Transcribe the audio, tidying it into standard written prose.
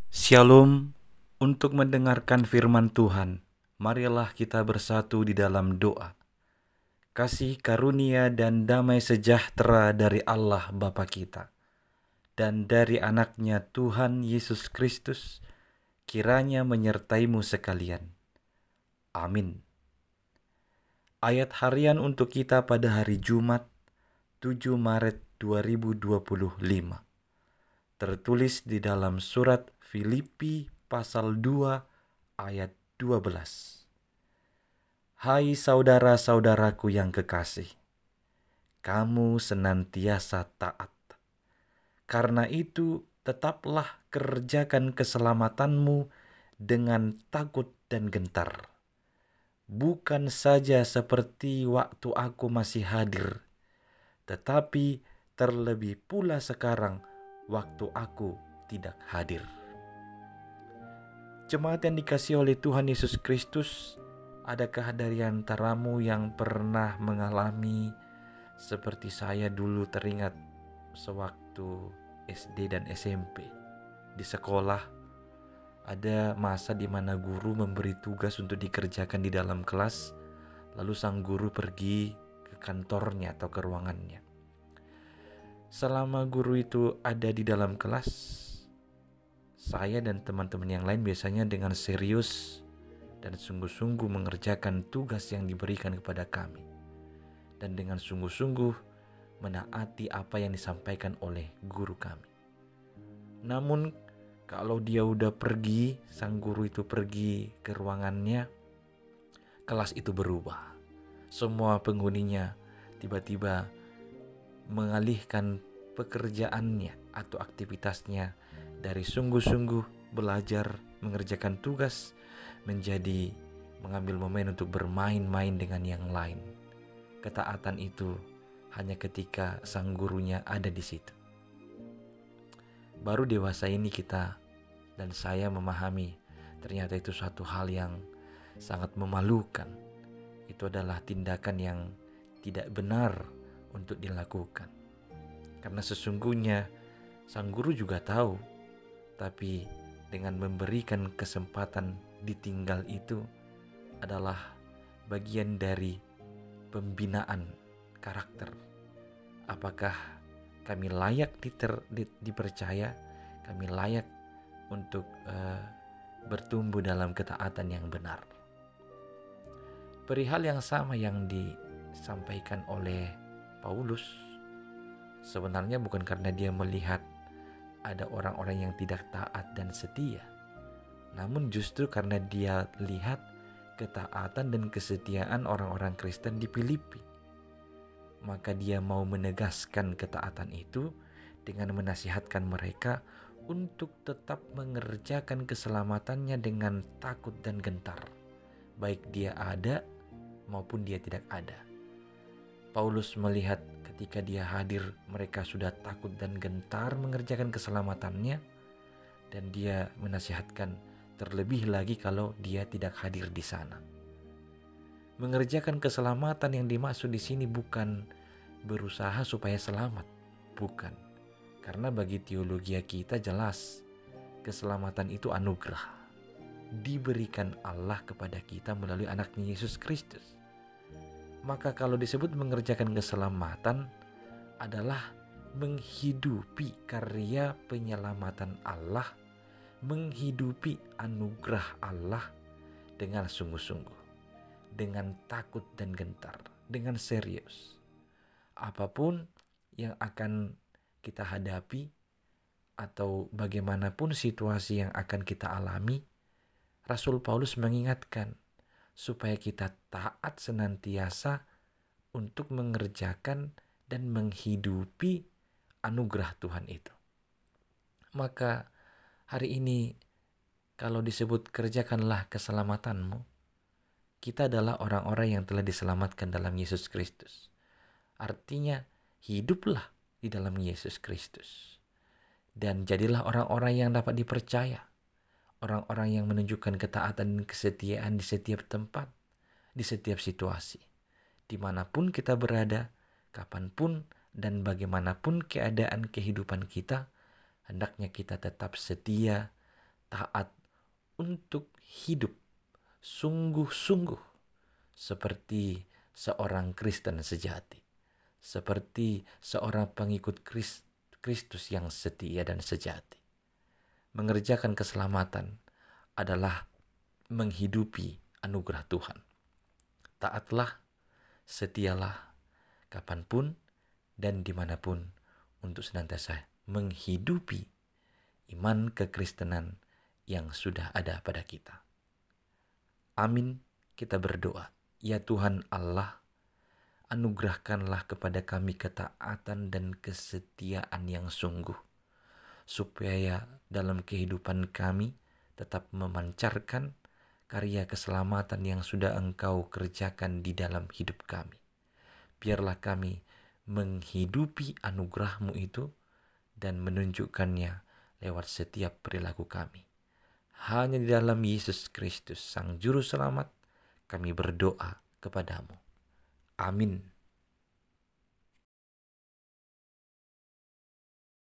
Shalom. Untuk mendengarkan firman Tuhan, marilah kita bersatu di dalam doa. Kasih karunia dan damai sejahtera dari Allah Bapa kita dan dari anaknya Tuhan Yesus Kristus kiranya menyertaimu sekalian. Amin. Ayat harian untuk kita pada hari Jumat 7 Maret 2025 tertulis di dalam surat Filipi pasal 2 ayat 12. Hai saudara-saudaraku yang kekasih, kamu senantiasa taat. Karena itu tetaplah kerjakan keselamatanmu dengan takut dan gentar. Bukan saja seperti waktu aku masih hadir, tetapi terlebih pula sekarang waktu aku tidak hadir. Jemaat yang dikasihi oleh Tuhan Yesus Kristus, adakah dari antaramu yang pernah mengalami seperti saya dulu teringat sewaktu SD dan SMP? Di sekolah ada masa di mana guru memberi tugas untuk dikerjakan di dalam kelas, lalu sang guru pergi ke kantornya atau ke ruangannya. Selama guru itu ada di dalam kelas, saya dan teman-teman yang lain biasanya dengan serius dan sungguh-sungguh mengerjakan tugas yang diberikan kepada kami, dan dengan sungguh-sungguh menaati apa yang disampaikan oleh guru kami. Namun kalau dia udah pergi, sang guru itu pergi ke ruangannya, kelas itu berubah. Semua penghuninya tiba-tiba mengalihkan pekerjaannya atau aktivitasnya dari sungguh-sungguh belajar mengerjakan tugas menjadi mengambil momen untuk bermain-main dengan yang lain. Ketaatan itu hanya ketika sang gurunya ada di situ. Baru dewasa ini kita dan saya memahami ternyata itu suatu hal yang sangat memalukan. Itu adalah tindakan yang tidak benar untuk dilakukan. Karena sesungguhnya sang guru juga tahu, tapi dengan memberikan kesempatan ditinggal itu adalah bagian dari pembinaan karakter. Apakah kami layak dipercaya, kami layak untuk bertumbuh dalam ketaatan yang benar. Perihal yang sama yang disampaikan oleh Paulus, sebenarnya bukan karena dia melihat ada orang-orang yang tidak taat dan setia, namun justru karena dia lihat ketaatan dan kesetiaan orang-orang Kristen di Filipi. Maka dia mau menegaskan ketaatan itu dengan menasihatkan mereka untuk tetap mengerjakan keselamatannya dengan takut dan gentar, baik dia ada maupun dia tidak ada. Paulus melihat ketika dia hadir, mereka sudah takut dan gentar mengerjakan keselamatannya, dan dia menasihatkan terlebih lagi kalau dia tidak hadir di sana. Mengerjakan keselamatan yang dimaksud di sini bukan berusaha supaya selamat, bukan. Karena bagi teologi kita jelas, keselamatan itu anugerah, diberikan Allah kepada kita melalui anaknya Yesus Kristus. Maka kalau disebut mengerjakan keselamatan adalah menghidupi karya penyelamatan Allah, menghidupi anugerah Allah dengan sungguh-sungguh, dengan takut dan gentar, dengan serius. Apapun yang akan kita hadapi atau bagaimanapun situasi yang akan kita alami, Rasul Paulus mengingatkan supaya kita taat senantiasa untuk mengerjakan dan menghidupi anugerah Tuhan itu. Maka hari ini kalau disebut kerjakanlah keselamatanmu, kita adalah orang-orang yang telah diselamatkan dalam Yesus Kristus. Artinya hiduplah di dalam Yesus Kristus dan jadilah orang-orang yang dapat dipercaya, orang-orang yang menunjukkan ketaatan dan kesetiaan di setiap tempat, di setiap situasi, dimanapun kita berada, kapanpun dan bagaimanapun keadaan kehidupan kita, hendaknya kita tetap setia, taat untuk hidup sungguh-sungguh seperti seorang Kristen sejati, seperti seorang pengikut Kristus yang setia dan sejati. Mengerjakan keselamatan adalah menghidupi anugerah Tuhan. Taatlah, setialah, kapanpun dan dimanapun untuk senantiasa menghidupi iman kekristenan yang sudah ada pada kita. Amin, kita berdoa. Ya Tuhan Allah, anugerahkanlah kepada kami ketaatan dan kesetiaan yang sungguh, supaya dalam kehidupan kami tetap memancarkan karya keselamatan yang sudah Engkau kerjakan di dalam hidup kami. Biarlah kami menghidupi anugerah-Mu itu dan menunjukkannya lewat setiap perilaku kami. Hanya di dalam Yesus Kristus, Sang Juru Selamat, kami berdoa kepadamu. Amin.